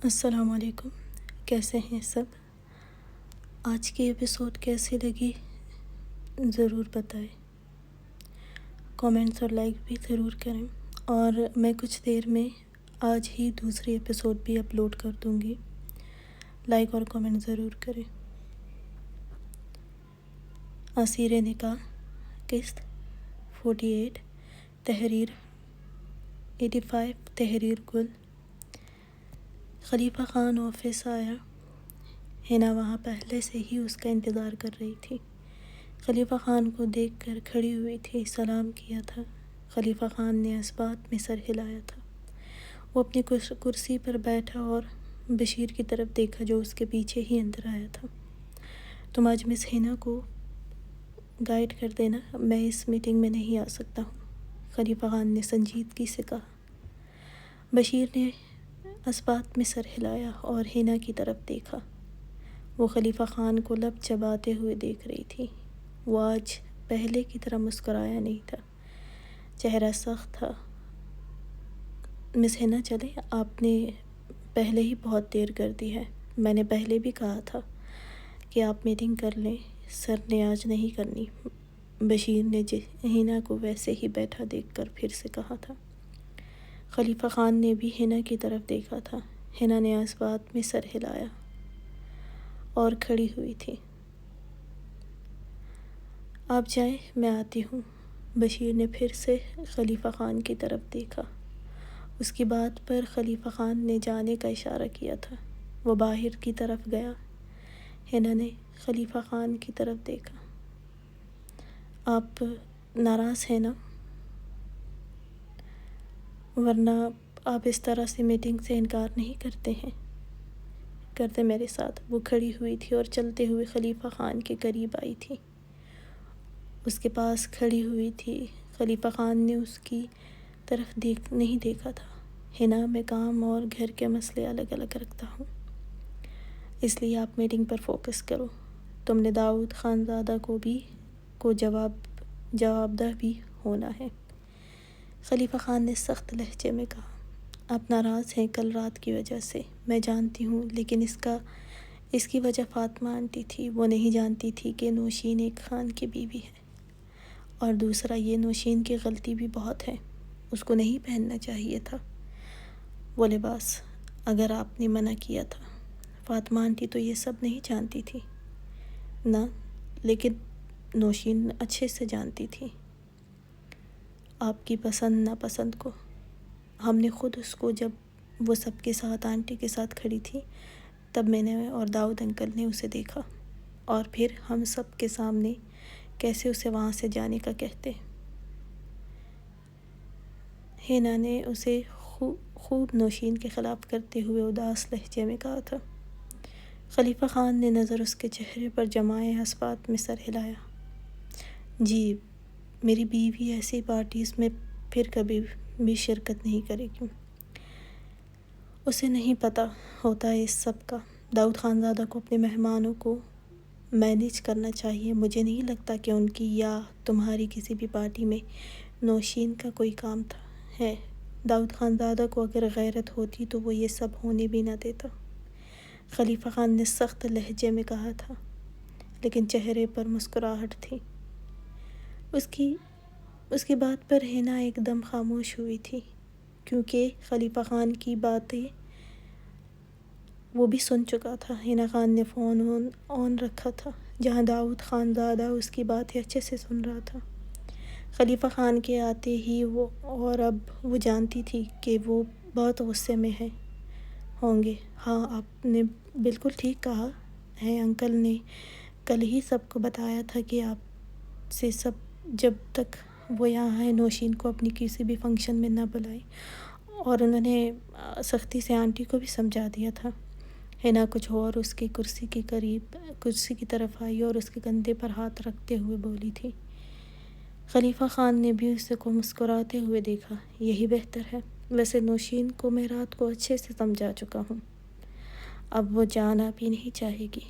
السلام علیکم، کیسے ہیں سب؟ آج کی ایپیسوڈ کیسی لگی ضرور بتائیں، کامنٹس اور لائک بھی ضرور کریں، اور میں کچھ دیر میں آج ہی دوسری ایپیسوڈ بھی اپلوڈ کر دوں گی، لائک اور کامنٹ ضرور کریں۔ اسیر نکاح قسط 48 تحریر 85 تحریر گل۔ خلیفہ خان آفس آیا، حنا وہاں پہلے سے ہی اس کا انتظار کر رہی تھی۔ خلیفہ خان کو دیکھ کر کھڑی ہوئی تھی، سلام کیا تھا۔ خلیفہ خان نے اس بات میں سر ہلایا تھا۔ وہ اپنی کرسی پر بیٹھا اور بشیر کی طرف دیکھا جو اس کے پیچھے ہی اندر آیا تھا۔ تم آج مس حنا کو گائیڈ کر دینا، میں اس میٹنگ میں نہیں آ سکتا ہوں، خلیفہ خان نے سنجیدگی سے کہا۔ بشیر نے اس بات میں سر ہلایا اور حنا کی طرف دیکھا۔ وہ خلیفہ خان کو لب چباتے ہوئے دیکھ رہی تھی۔ وہ آج پہلے کی طرح مسکرایا نہیں تھا، چہرہ سخت تھا۔ مس حنا چلیں، آپ نے پہلے ہی بہت دیر کر دی ہے، میں نے پہلے بھی کہا تھا کہ آپ میٹنگ کر لیں، سر نے آج نہیں کرنی، بشیر نے حنا کو ویسے ہی بیٹھا دیکھ کر پھر سے کہا تھا۔ خلیفہ خان نے بھی حنا کی طرف دیکھا تھا۔ حنا نے اس بات میں سر ہلایا اور کھڑی ہوئی تھی۔ آپ جائیں، میں آتی ہوں، بشیر نے پھر سے خلیفہ خان کی طرف دیکھا۔ اس کی بات پر خلیفہ خان نے جانے کا اشارہ کیا تھا۔ وہ باہر کی طرف گیا۔ حنا نے خلیفہ خان کی طرف دیکھا۔ آپ ناراض ہیں نا؟ ورنہ آپ اس طرح سے میٹنگ سے انکار نہیں کرتے میرے ساتھ۔ وہ کھڑی ہوئی تھی اور چلتے ہوئے خلیفہ خان کے قریب آئی تھی، اس کے پاس کھڑی ہوئی تھی۔ خلیفہ خان نے اس کی طرف نہیں دیکھا تھا۔ حنا، میں کام اور گھر کے مسئلے الگ الگ رکھتا ہوں، اس لیے آپ میٹنگ پر فوکس کرو۔ تم نے داؤد خانزادہ کو جوابدہ بھی ہونا ہے، خلیفہ خان نے سخت لہجے میں کہا۔ آپ ناراض ہیں کل رات کی وجہ سے، میں جانتی ہوں، لیکن اس کی وجہ فاطمہ آنٹی تھی۔ وہ نہیں جانتی تھی کہ نوشین ایک خان کی بیوی ہے، اور دوسرا یہ نوشین کی غلطی بھی بہت ہے، اس کو نہیں پہننا چاہیے تھا وہ لباس، اگر آپ نے منع کیا تھا۔ فاطمہ آنٹی تو یہ سب نہیں جانتی تھی نا، لیکن نوشین اچھے سے جانتی تھی آپ کی پسند ناپسند کو۔ ہم نے خود اس کو، جب وہ سب کے ساتھ آنٹی کے ساتھ کھڑی تھی، تب میں نے اور داؤد انکل نے اسے دیکھا، اور پھر ہم سب کے سامنے کیسے اسے وہاں سے جانے کا کہتے۔ حنا نے اسے خوب نوشین کے خلاف کرتے ہوئے اداس لہجے میں کہا تھا۔ خلیفہ خان نے نظر اس کے چہرے پر جمائے اس بات میں سر ہلایا۔ جی، میری بیوی ایسی پارٹیز میں پھر کبھی بھی شرکت نہیں کرے گی، اسے نہیں پتہ ہوتا ہے اس سب کا۔ داؤد خانزادہ کو اپنے مہمانوں کو مینیج کرنا چاہیے، مجھے نہیں لگتا کہ ان کی یا تمہاری کسی بھی پارٹی میں نوشین کا کوئی کام ہے۔ داؤد خانزادہ کو اگر غیرت ہوتی تو وہ یہ سب ہونے بھی نہ دیتا، خلیفہ خان نے سخت لہجے میں کہا تھا، لیکن چہرے پر مسکراہٹ تھی۔ اس کی بات پر حنا ایک دم خاموش ہوئی تھی، کیونکہ خلیفہ خان کی باتیں وہ بھی سن چکا تھا۔ حنا خان نے فون آن رکھا تھا، جہاں داؤد خانزادہ اس کی باتیں اچھے سے سن رہا تھا۔ خلیفہ خان کے آتے ہی اور اب وہ جانتی تھی کہ وہ بہت غصے میں ہوں گے۔ ہاں، آپ نے بالکل ٹھیک کہا ہے، انکل نے کل ہی سب کو بتایا تھا کہ آپ سے جب تک وہ یہاں ہیں نوشین کو اپنی کسی بھی فنکشن میں نہ بلائیں، اور انہوں نے سختی سے آنٹی کو بھی سمجھا دیا تھا۔ حنا کچھ اور اس کی کرسی کی طرف آئی اور اس کے کندھے پر ہاتھ رکھتے ہوئے بولی تھی۔ خلیفہ خان نے بھی اسے کو مسکراتے ہوئے دیکھا۔ یہی بہتر ہے، ویسے نوشین کو میں رات کو اچھے سے سمجھا چکا ہوں، اب وہ جانا بھی نہیں چاہے گی۔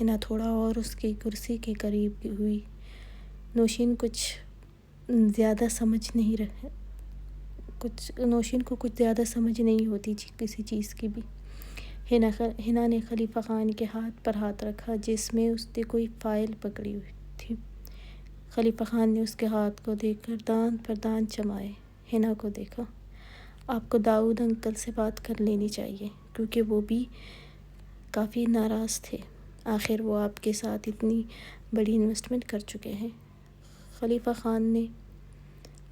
حنا تھوڑا اور اس کی کرسی کے قریب ہوئی۔ نوشین کچھ زیادہ سمجھ نہیں نوشین کو کچھ زیادہ سمجھ نہیں ہوتی کسی چیز کی بھی۔ ہنا نے خلیفہ خان کے ہاتھ پر ہاتھ رکھا جس میں اس نے کوئی فائل پکڑی ہوئی تھی۔ خلیفہ خان نے اس کے ہاتھ کو دیکھ کر دان پر دان جمائے۔ ہنا کو دیکھا۔ آپ کو داؤد انکل سے بات کر لینی چاہیے کیونکہ وہ بھی کافی ناراض تھے۔ آخر وہ آپ کے ساتھ اتنی بڑی انویسٹمنٹ کر چکے ہیں۔ خلیفہ خان نے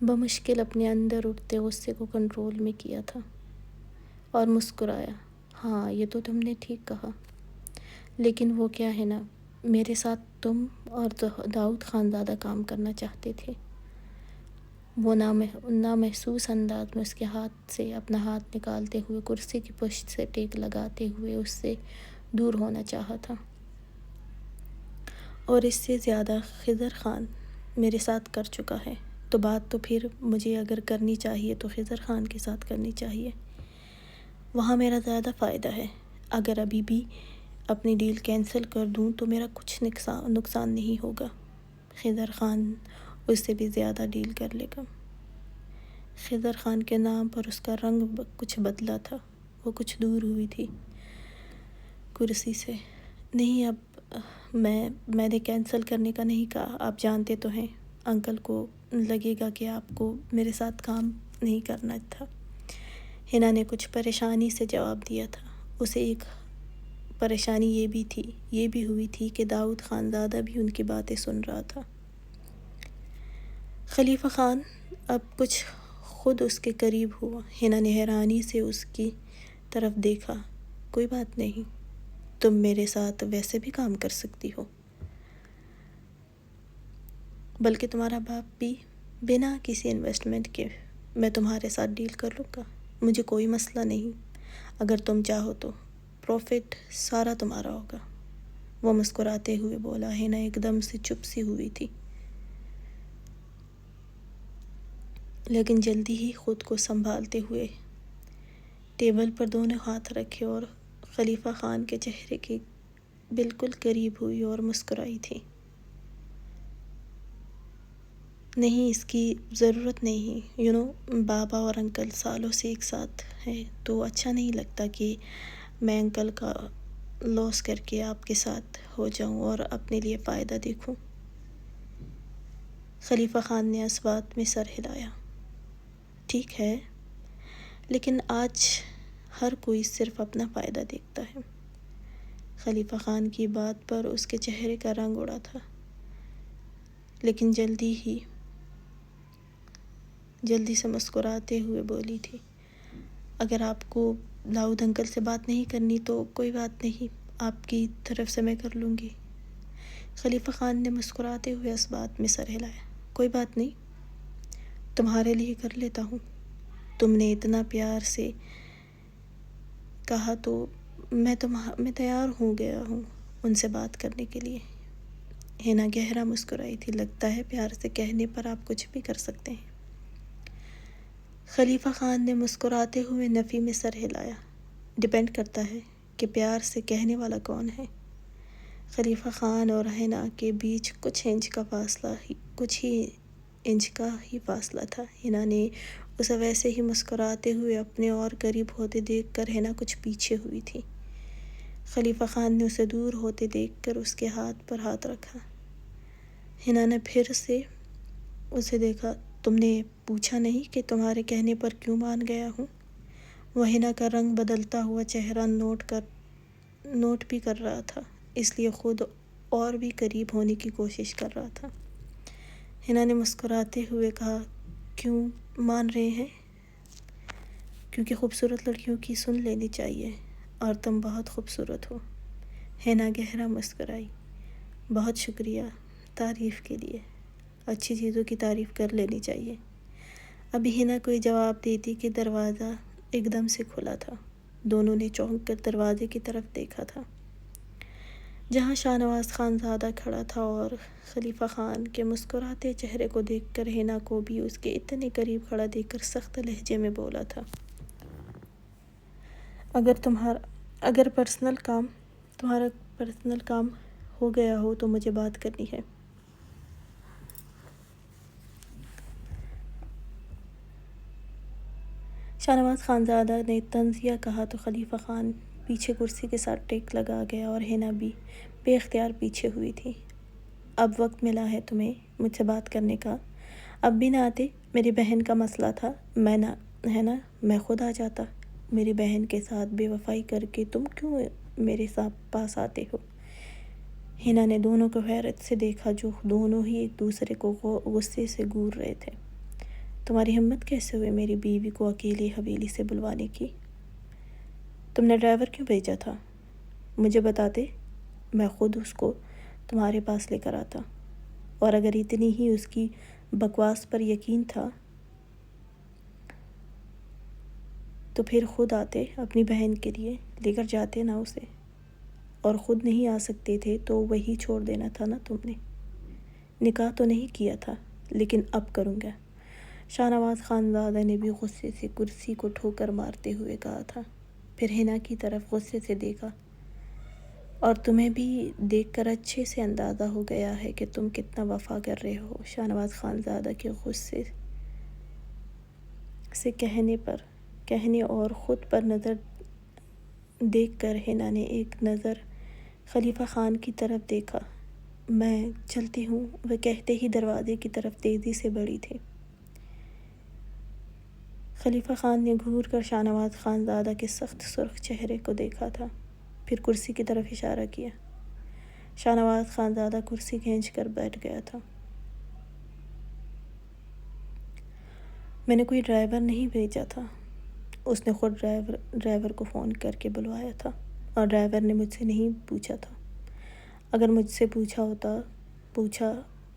بمشکل اپنے اندر اٹھتے غصے کو کنٹرول میں کیا تھا اور مسکرایا۔ ہاں یہ تو تم نے ٹھیک کہا، لیکن وہ کیا ہے نا، میرے ساتھ تم اور داؤد خانزادہ کام کرنا چاہتے تھے۔ وہ نامحسوس انداز میں اس کے ہاتھ سے اپنا ہاتھ نکالتے ہوئے کرسی کی پشت سے ٹیک لگاتے ہوئے اس سے دور ہونا چاہا تھا۔ اور اس سے زیادہ خضر خان میرے ساتھ کر چکا ہے، تو بات تو پھر مجھے اگر کرنی چاہیے تو خضر خان کے ساتھ کرنی چاہیے۔ وہاں میرا زیادہ فائدہ ہے۔ اگر ابھی بھی اپنی ڈیل کینسل کر دوں تو میرا کچھ نقصان نہیں ہوگا۔ خضر خان اس سے بھی زیادہ ڈیل کر لے گا۔ خضر خان کے نام پر اس کا رنگ کچھ بدلا تھا، وہ کچھ دور ہوئی تھی کرسی سے۔ نہیں، اب میں نے کینسل کرنے کا نہیں کہا، آپ جانتے تو ہیں انکل کو لگے گا کہ آپ کو میرے ساتھ کام نہیں کرنا تھا۔ ہنا نے کچھ پریشانی سے جواب دیا تھا۔ اسے ایک پریشانی یہ بھی ہوئی تھی کہ داؤد خانزادہ بھی ان کی باتیں سن رہا تھا۔ خلیفہ خان اب کچھ خود اس کے قریب ہوا۔ ہنا نے حیرانی سے اس کی طرف دیکھا۔ کوئی بات نہیں، تم میرے ساتھ ویسے بھی کام کر سکتی ہو، بلکہ تمہارا باپ بھی بنا کسی انویسٹمنٹ کے میں تمہارے ساتھ ڈیل کر لوں گا، مجھے کوئی مسئلہ نہیں۔ اگر تم چاہو تو پروفٹ سارا تمہارا ہوگا۔ وہ مسکراتے ہوئے بولا۔ ہنا ایک دم سے چپ سی ہوئی تھی، لیکن جلدی ہی خود کو سنبھالتے ہوئے ٹیبل پر دونوں ہاتھ رکھے اور خلیفہ خان کے چہرے کے بالکل قریب ہوئی اور مسکرائی تھی۔ نہیں، اس کی ضرورت نہیں، بابا اور انکل سالوں سے ایک ساتھ ہیں تو اچھا نہیں لگتا کہ میں انکل کا لاس کر کے آپ کے ساتھ ہو جاؤں اور اپنے لیے فائدہ دیکھوں۔ خلیفہ خان نے اس بات میں سر ہلایا۔ ٹھیک ہے، لیکن آج ہر کوئی صرف اپنا فائدہ دیکھتا ہے۔ خلیفہ خان کی بات پر اس کے چہرے کا رنگ اڑا تھا، لیکن جلدی سے مسکراتے ہوئے بولی تھی، اگر آپ کو داؤد انکل سے بات نہیں کرنی تو کوئی بات نہیں، آپ کی طرف سے میں کر لوں گی۔ خلیفہ خان نے مسکراتے ہوئے اس بات میں سر ہلایا۔ کوئی بات نہیں، تمہارے لیے کر لیتا ہوں۔ تم نے اتنا پیار سے کہا تو میں تیار ہو گیا ہوں ان سے بات کرنے کے لیے۔ ہنا گہرا مسکرائی تھی۔ لگتا ہے پیار سے کہنے پر آپ کچھ بھی کر سکتے ہیں۔ خلیفہ خان نے مسکراتے ہوئے نفی میں سر ہلایا۔ ڈیپینڈ کرتا ہے کہ پیار سے کہنے والا کون ہے۔ خلیفہ خان اور ہنا کے بیچ کچھ ہی انچ کا ہی فاصلہ تھا۔ ہنا نے اسے ویسے ہی مسکراتے ہوئے اپنے اور قریب ہوتے دیکھ کر ہنا کچھ پیچھے ہوئی تھی۔ خلیفہ خان نے اسے دور ہوتے دیکھ کر اس کے ہاتھ پر ہاتھ رکھا۔ ہنا نے پھر سے اسے دیکھا۔ تم نے پوچھا نہیں کہ تمہارے کہنے پر کیوں مان گیا ہوں؟ وہ ہنا کا رنگ بدلتا ہوا چہرہ نوٹ بھی کر رہا تھا، اس لیے خود اور بھی قریب ہونے کی کوشش کر رہا تھا۔ ہنا نے مسکراتے ہوئے کہا، کیوں مان رہے ہیں؟ کیونکہ خوبصورت لڑکیوں کی سن لینی چاہیے اور تم بہت خوبصورت ہو۔ ہنا گہرا مسکرائی۔ بہت شکریہ تعریف کے لیے، اچھی چیزوں کی تعریف کر لینی چاہیے۔ ابھی ہنا کوئی جواب دیتی کہ دروازہ ایک دم سے کھلا تھا۔ دونوں نے چونک کر دروازے کی طرف دیکھا تھا جہاں شاہ نواز خانزادہ کھڑا تھا، اور خلیفہ خان کے مسکراتے چہرے کو دیکھ کر ہنا کو بھی اس کے اتنے قریب کھڑا دیکھ کر سخت لہجے میں بولا تھا، اگر تمہارا پرسنل کام ہو گیا ہو تو مجھے بات کرنی ہے۔ شاہنواز خانزادہ نے طنز یا کہا تو خلیفہ خان پیچھے کرسی کے ساتھ ٹیک لگا گیا اور حنا بھی بے اختیار پیچھے ہوئی تھی۔ اب وقت ملا ہے تمہیں مجھ سے بات کرنے کا، اب بھی نہ آتے؟ میری بہن کا مسئلہ تھا، میں خود آ جاتا۔ میری بہن کے ساتھ بے وفائی کر کے تم کیوں میرے پاس آتے ہو؟ حنا نے دونوں کو حیرت سے دیکھا، جو دونوں ہی ایک دوسرے کو غصے سے گور رہے تھے۔ تمہاری ہمت کیسے ہوئی میری بیوی کو اکیلے حویلی سے بلوانے کی؟ تم نے ڈرائیور کیوں بھیجا تھا؟ مجھے بتاتے، میں خود اس کو تمہارے پاس لے کر آتا، اور اگر اتنی ہی اس کی بکواس پر یقین تھا تو پھر خود آتے، اپنی بہن کے لیے لے کر جاتے نا اسے، اور خود نہیں آ سکتے تھے تو وہی چھوڑ دینا تھا نا تم نے۔ نکاح تو نہیں کیا تھا، لیکن اب کروں گا، شاہنواز خانزادہ نے بھی غصے سے کرسی کو ٹھوکر مارتے ہوئے کہا تھا۔ پھر حنا کی طرف غصے سے دیکھا، اور تمہیں بھی دیکھ کر اچھے سے اندازہ ہو گیا ہے کہ تم کتنا وفا کر رہے ہو۔ شاہنواز خانزادہ کے غصے سے کہنے اور خود پر نظر دیکھ کر حنا نے ایک نظر خلیفہ خان کی طرف دیکھا۔ میں چلتی ہوں، وہ کہتے ہی دروازے کی طرف تیزی سے بڑھی تھی۔ خلیفہ خان نے گھور کر شاہنواز خانزادہ کے سخت سرخ چہرے کو دیکھا تھا، پھر کرسی کی طرف اشارہ کیا۔ شاہنواز خانزادہ کرسی کھینچ کر بیٹھ گیا تھا۔ میں نے کوئی ڈرائیور نہیں بھیجا تھا، اس نے خود ڈرائیور کو فون کر کے بلوایا تھا، اور ڈرائیور نے مجھ سے نہیں پوچھا تھا۔ اگر مجھ سے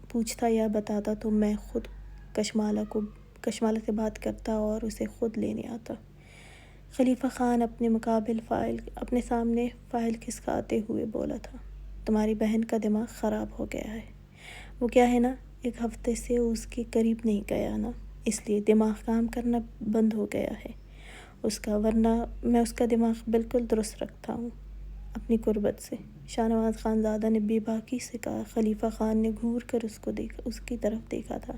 پوچھتا یا بتاتا تو میں خود کشمالہ سے بات کرتا اور اسے خود لینے آتا۔ خلیفہ خان اپنے سامنے فائل کھسکاتے ہوئے بولا تھا۔ تمہاری بہن کا دماغ خراب ہو گیا ہے۔ وہ کیا ہے نا، ایک ہفتے سے اس کے قریب نہیں گیا نا، اس لیے دماغ کام کرنا بند ہو گیا ہے اس کا، ورنہ میں اس کا دماغ بالکل درست رکھتا ہوں اپنی قربت سے، شاہنواز خانزادہ نے بے باکی سے کہا۔ خلیفہ خان نے گھور کر اس کی طرف دیکھا تھا،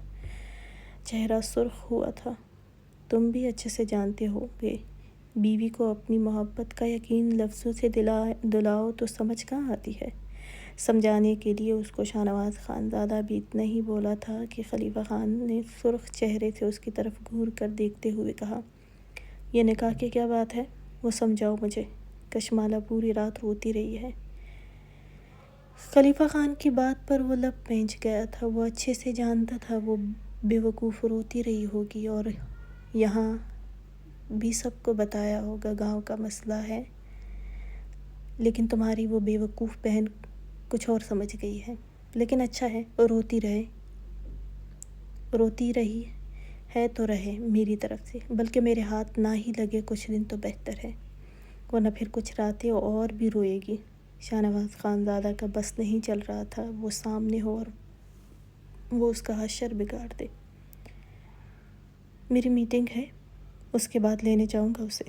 چہرہ سرخ ہوا تھا۔ تم بھی اچھے سے جانتے ہو گے، بیوی کو اپنی محبت کا یقین لفظوں سے دلاؤ تو سمجھ کہاں آتی ہے۔ سمجھانے کے لیے اس کو شاہنواز خانزادہ بھی اتنا ہی بولا تھا کہ خلیفہ خان نے سرخ چہرے سے اس کی طرف گھور کر دیکھتے ہوئے کہا، یہ نکاح کی کیا بات ہے، وہ سمجھاؤ مجھے۔ کشمالہ پوری رات روتی رہی ہے۔ خلیفہ خان کی بات پر وہ لب پینچ گیا تھا، وہ اچھے سے جانتا تھا وہ بے وقوف روتی رہی ہوگی، اور یہاں بھی سب کو بتایا ہوگا گاؤں کا مسئلہ ہے، لیکن تمہاری وہ بے وقوف بہن کچھ اور سمجھ گئی ہے۔ لیکن اچھا ہے، روتی رہی ہے تو رہے میری طرف سے، بلکہ میرے ہاتھ نہ ہی لگے کچھ دن تو بہتر ہے، ورنہ پھر کچھ راتیں اور بھی روئے گی۔ شاہنواز خانزادہ کا بس نہیں چل رہا تھا وہ سامنے ہو اور وہ اس کا حشر بگاڑ دے۔ میری میٹنگ ہے، اس کے بعد لینے جاؤں گا اسے۔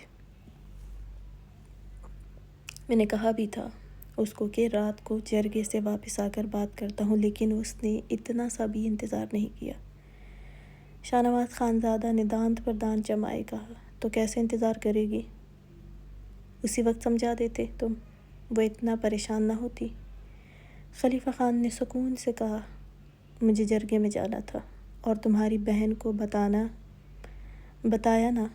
میں نے کہا بھی تھا اس کو کہ رات کو جرگے سے واپس آ کر بات کرتا ہوں، لیکن اس نے اتنا سا بھی انتظار نہیں کیا۔ شاہنواز خانزادہ نے دانت پر دانت جمائے کہا، تو کیسے انتظار کرے گی؟ اسی وقت سمجھا دیتے تم، وہ اتنا پریشان نہ ہوتی۔ خلیفہ خان نے سکون سے کہا، مجھے جرگے میں جانا تھا، اور تمہاری بہن کو بتایا نا،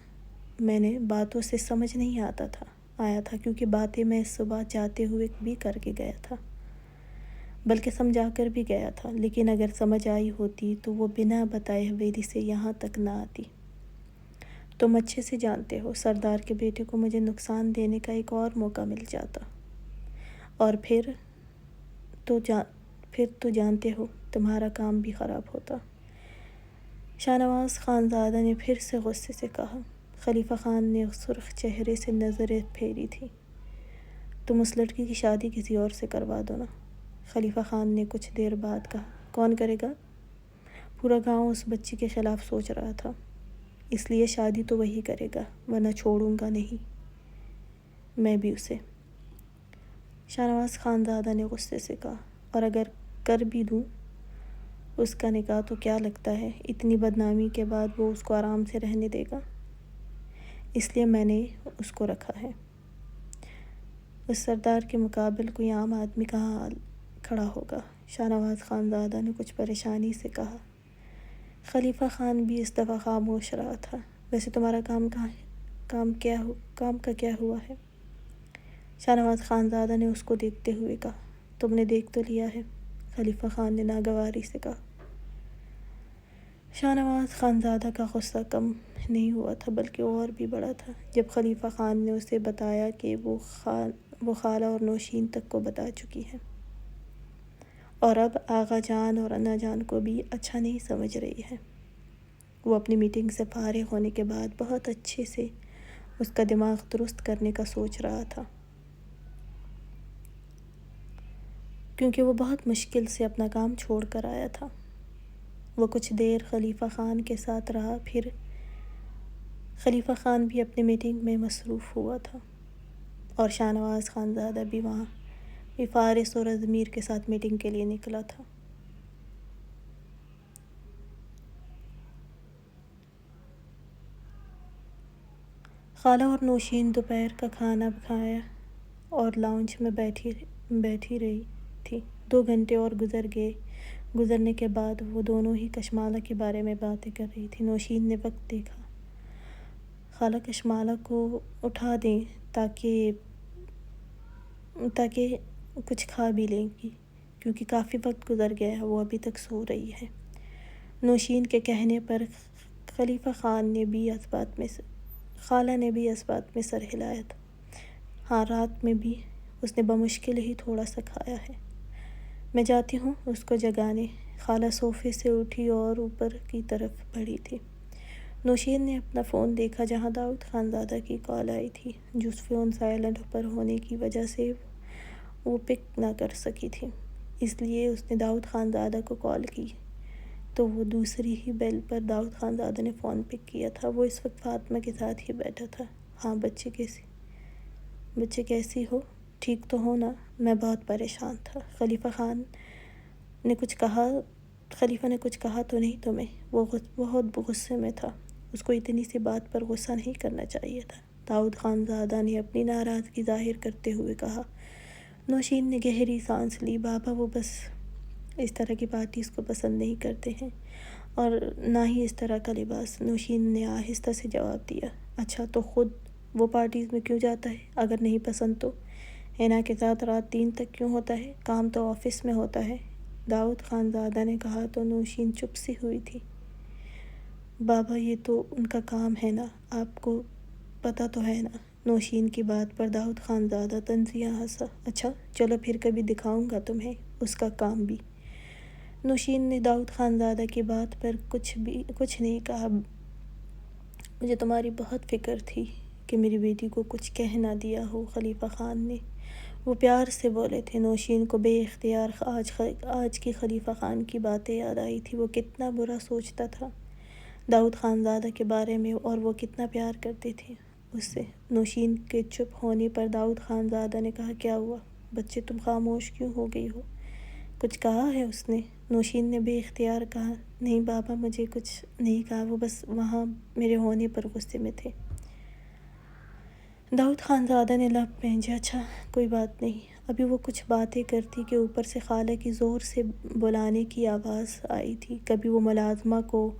میں نے باتوں سے سمجھ نہیں آیا تھا کیونکہ باتیں میں صبح جاتے ہوئے بھی کر کے گیا تھا، بلکہ سمجھا کر بھی گیا تھا، لیکن اگر سمجھ آئی ہوتی تو وہ بنا بتائے حویلی سے یہاں تک نہ آتی۔ تم اچھے سے جانتے ہو سردار کے بیٹے کو مجھے نقصان دینے کا ایک اور موقع مل جاتا، اور پھر تو جانتے ہو تمہارا کام بھی خراب ہوتا۔ شاہنواز خانزادہ نے پھر سے غصے سے کہا۔ خلیفہ خان نے سرخ چہرے سے نظریں پھیری تھی۔ تم اس لڑکی کی شادی کسی اور سے کروا دو نا، خلیفہ خان نے کچھ دیر بعد کہا۔ کون کرے گا؟ پورا گاؤں اس بچی کے خلاف سوچ رہا تھا، اس لیے شادی تو وہی کرے گا، ورنہ چھوڑوں گا نہیں میں بھی اسے، شاہنواز خانزادہ نے غصے سے کہا۔ اور اگر کر بھی دوں اس کا نکاح تو کیا لگتا ہے اتنی بدنامی کے بعد وہ اس کو آرام سے رہنے دے گا؟ اس لیے میں نے اس کو رکھا ہے۔ اس سردار کے مقابل کوئی عام آدمی کہاں کھڑا ہوگا؟ شاہ نواز خان زادہ نے کچھ پریشانی سے کہا۔ خلیفہ خان بھی اس دفعہ خاموش رہا تھا۔ ویسے تمہارا کام کا کیا ہوا ہے؟ شاہ نواز خان زادہ نے اس کو دیکھتے ہوئے کہا۔ تم نے دیکھ تو لیا ہے؟ خلیفہ خان نے ناگواری سے کہا۔ شاہ نواز خان زادہ کا غصہ کم نہیں ہوا تھا بلکہ اور بھی بڑا تھا جب خلیفہ خان نے اسے بتایا کہ وہ خالہ اور نوشین تک کو بتا چکی ہے، اور اب آغا جان اور انا جان کو بھی اچھا نہیں سمجھ رہی ہے۔ وہ اپنی میٹنگ سے فارغ ہونے کے بعد بہت اچھے سے اس کا دماغ درست کرنے کا سوچ رہا تھا، کیونکہ وہ بہت مشکل سے اپنا کام چھوڑ کر آیا تھا۔ وہ کچھ دیر خلیفہ خان کے ساتھ رہا، پھر خلیفہ خان بھی اپنی میٹنگ میں مصروف ہوا تھا اور شاہ نواز خان زادہ بھی وہاں بھی فارس اور ضمیر کے ساتھ میٹنگ کے لیے نکلا تھا۔ خالہ اور نوشین دوپہر کا کھانا کھایا اور لاؤنج میں بیٹھی رہی تھی۔ 2 گھنٹے اور گزرنے کے بعد وہ دونوں ہی کشمالہ کے بارے میں باتیں کر رہی تھی۔ نوشین نے وقت دیکھا۔ خالہ کشمالہ کو اٹھا دیں تاکہ کچھ کھا بھی لیں گی، کیونکہ کافی وقت گزر گیا ہے، وہ ابھی تک سو رہی ہے۔ نوشین کے کہنے پر خالہ نے بھی اس بات میں سر ہلایا تھا۔ ہاں، رات میں بھی اس نے بمشکل ہی تھوڑا سا کھایا ہے۔ میں جاتی ہوں اس کو جگانے۔ خالہ صوفے سے اٹھی اور اوپر کی طرف بڑھی تھی۔ نوشین نے اپنا فون دیکھا جہاں داؤد خان زادہ کی کال آئی تھی۔ جو فون سائلنٹ پر ہونے کی وجہ سے وہ پک نہ کر سکی تھی، اس لیے اس نے داؤد خان زادہ کو کال کی تو وہ دوسری ہی بیل پر داؤد خان زادہ نے فون پک کیا تھا۔ وہ اس وقت فاطمہ کے ساتھ ہی بیٹھا تھا۔ ہاں بچے کیسی ہو؟ ٹھیک تو ہو نا؟ میں بہت پریشان تھا۔ خلیفہ نے کچھ کہا تو نہیں تمہیں؟ وہ بہت غصے میں تھا۔ اس کو اتنی سی بات پر غصہ نہیں کرنا چاہیے تھا، داؤد خان زادہ نے اپنی ناراضگی ظاہر کرتے ہوئے کہا۔ نوشین نے گہری سانس لی۔ بابا وہ بس اس طرح کی پارٹیز کو پسند نہیں کرتے ہیں، اور نہ ہی اس طرح کا لباس۔ نوشین نے آہستہ سے جواب دیا۔ اچھا، تو خود وہ پارٹیز میں کیوں جاتا ہے اگر نہیں پسند تو؟ حنا کے ساتھ رات 3 تک کیوں ہوتا ہے؟ کام تو آفس میں ہوتا ہے، داؤد خان زادہ نے کہا تو نوشین چپ سی ہوئی تھی۔ بابا یہ تو ان کا کام ہے نا، آپ کو پتہ تو ہے نا؟ نوشین کی بات پر داؤد خان زادہ طنزیہ ہنسا۔ اچھا چلو پھر کبھی دکھاؤں گا تمہیں اس کا کام بھی۔ نوشین نے داؤد خان زادہ کی بات پر کچھ نہیں کہا۔ مجھے تمہاری بہت فکر تھی کہ میری بیٹی کو کچھ کہہ نہ دیا ہو، خلیفہ خان نے وہ پیار سے بولے تھے۔ نوشین کو بے اختیار آج کی خلیفہ خان کی باتیں یاد آئی تھی۔ وہ کتنا برا سوچتا تھا داؤد خان زادہ کے بارے میں، اور وہ کتنا پیار کرتے تھے اس سے۔ نوشین کے چپ ہونے پر داؤد خان زادہ نے کہا، کیا ہوا بچے، تم خاموش کیوں ہو گئی ہو؟ کچھ کہا ہے اس نے؟ نوشین نے بے اختیار کہا۔ نہیں بابا، مجھے کچھ نہیں کہا، وہ بس وہاں میرے ہونے پر غصے میں تھے۔ داؤد خان زادہ نے لب پینچے۔ اچھا کوئی بات نہیں۔ ابھی وہ کچھ باتیں کرتی کہ اوپر سے خالہ کی زور سے بلانے کی آواز آئی تھی۔ کبھی وہ ملازمہ کو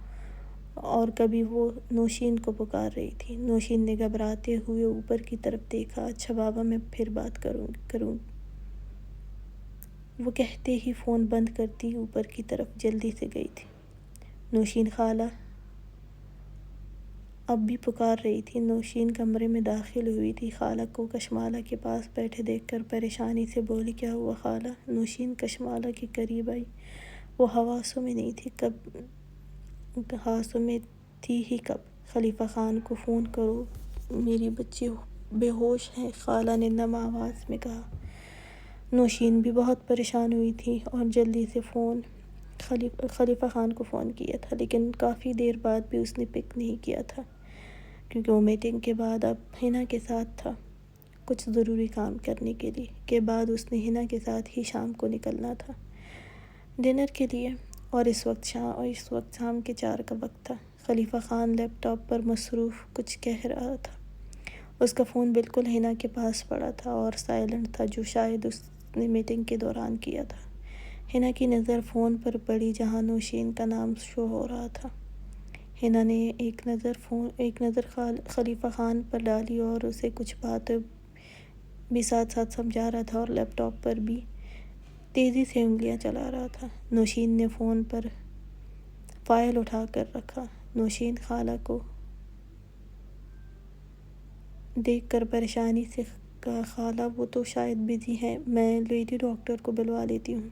اور کبھی وہ نوشین کو پکار رہی تھی۔ نوشین نے گھبراتے ہوئے اوپر کی طرف دیکھا۔ اچھا بابا، میں پھر بات کروں وہ کہتے ہی فون بند کرتی اوپر کی طرف جلدی سے گئی تھی۔ نوشین خالہ اب بھی پکار رہی تھی۔ نوشین کمرے میں داخل ہوئی تھی۔ خالہ کو کشمالہ کے پاس بیٹھے دیکھ کر پریشانی سے بولی، کیا ہوا خالہ؟ نوشین کشمالہ کے قریب آئی۔ وہ حواسوں میں نہیں تھی۔ کب؟ خلیفہ خان کو فون کرو، میری بچی بے ہوش ہے، خالہ نے نم آواز میں کہا۔ نوشین بھی بہت پریشان ہوئی تھی اور جلدی سے خلیفہ خان کو فون کیا تھا، لیکن کافی دیر بعد بھی اس نے پک نہیں کیا تھا، کیونکہ وہ میٹنگ کے بعد اب حنا کے ساتھ تھا کچھ ضروری کام کرنے کے بعد اس نے حنا کے ساتھ ہی شام کو نکلنا تھا ڈنر کے لیے، اور اس وقت شام کے 4 کا وقت تھا۔ خلیفہ خان لیپ ٹاپ پر مصروف کچھ کہہ رہا تھا۔ اس کا فون بالکل حنا کے پاس پڑا تھا اور سائلنٹ تھا، جو شاید اس نے میٹنگ کے دوران کیا تھا۔ حنا کی نظر فون پر پڑی جہاں نوشین کا نام شو ہو رہا تھا۔ حنا نے ایک نظر خلیفہ خان پر ڈالی اور اسے کچھ باتیں بھی ساتھ ساتھ سمجھا رہا تھا اور لیپ ٹاپ پر بھی تیزی سے انگلیاں چلا رہا تھا۔ نوشین نے فون پر فائل اٹھا کر رکھا۔ نوشین خالہ کو دیکھ کر پریشانی سے کہا، خالہ وہ تو شاید بزی ہیں، میں لیڈی ڈاکٹر کو بلوا لیتی ہوں۔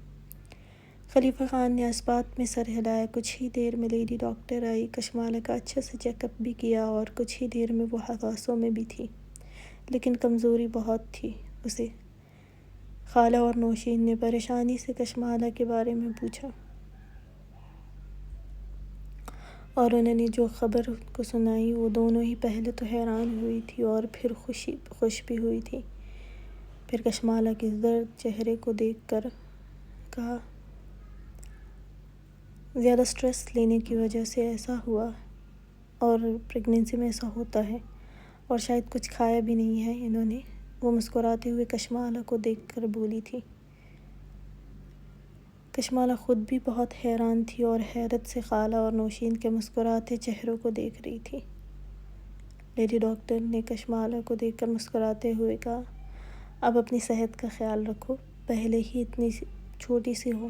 خلیفہ خان نے اثبات میں سر ہلایا۔ کچھ ہی دیر میں لیڈی ڈاکٹر آئی۔ کشمالہ کا اچھے سے چیک اپ بھی کیا اور کچھ ہی دیر میں وہ حواسوں میں بھی تھی، لیکن کمزوری بہت تھی اسے۔ خالہ اور نوشین نے پریشانی سے کشمالہ کے بارے میں پوچھا اور انہوں نے جو خبر ان کو سنائی، وہ دونوں ہی پہلے تو حیران ہوئی تھی اور پھر خوش بھی ہوئی تھی۔ پھر کشمالہ کے زرد چہرے کو دیکھ کر کہا، زیادہ سٹریس لینے کی وجہ سے ایسا ہوا اور پریگننسی میں ایسا ہوتا ہے، اور شاید کچھ کھایا بھی نہیں ہے انہوں نے۔ وہ مسکراتے ہوئے کشمالہ کو دیکھ کر بولی تھی۔ کشمالہ خود بھی بہت حیران تھی اور حیرت سے خالہ اور نوشین کے مسکراتے چہروں کو دیکھ رہی تھی۔ لیڈی ڈاکٹر نے کشمالہ کو دیکھ کر مسکراتے ہوئے کہا، اب اپنی صحت کا خیال رکھو، پہلے ہی اتنی چھوٹی سی ہو،